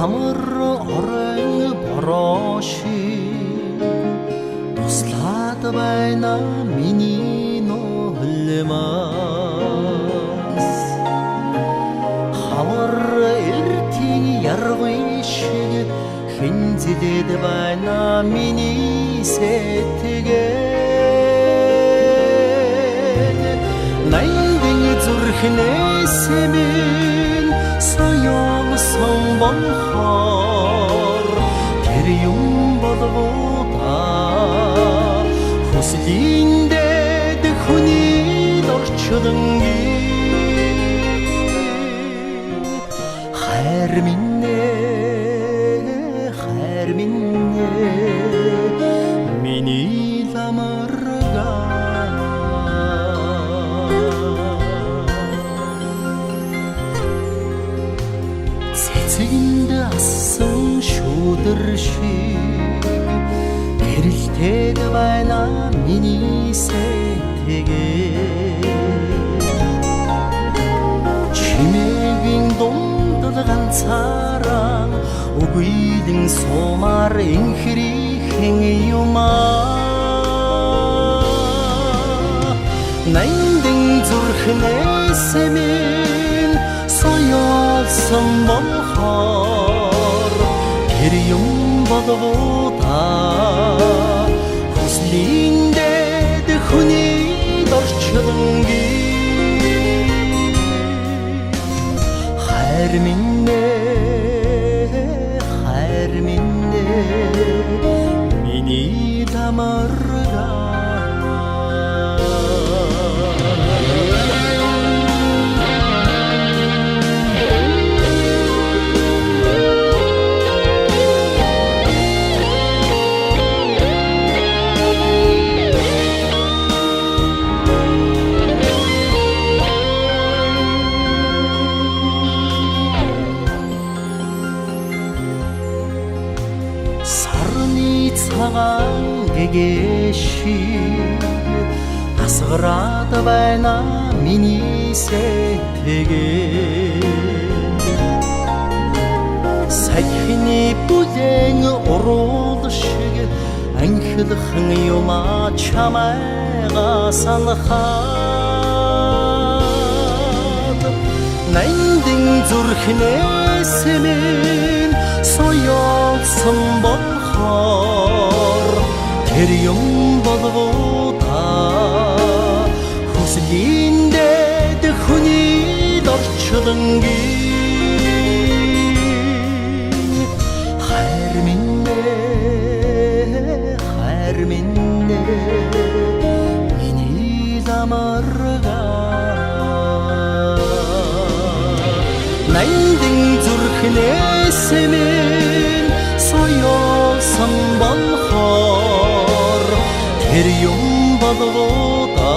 Амар орон бороши туслаад байна миний нулимаас хавар эртний яргын шиг хинзэлээд байна миний сэтгэл найдын зүрхнээс минь соёолсон болохоор тэр юм болгоуда хүслийн дэд хүний дорчлонгийн хайр минь миний ламарга цэцэгэнд асан шүүдэр шиг гэрэлтэд байна миний сэтгэл чимээгийн дунд ганцаараа үгүйдэн сумаар инхрийхэн юмаа найдын зүрхнээс минь соёолсон болохоор тэр юм болгоуда хүслийн дэд хүний дорчлонгийн хайр минь миний ламарга цагаан гэгэшиг асгараад байна миний сэтгэл сахины бүлэн уруул шиг анхлахын юмаа чамайга санахад найдын зүрхнээс минь соёолсон тэр юм болгоуда хүслийн дэд хүний дорчлонгийн хайр минь миний ламарга найдын зүрхнээс минь соёолсон тэр юм болгоуда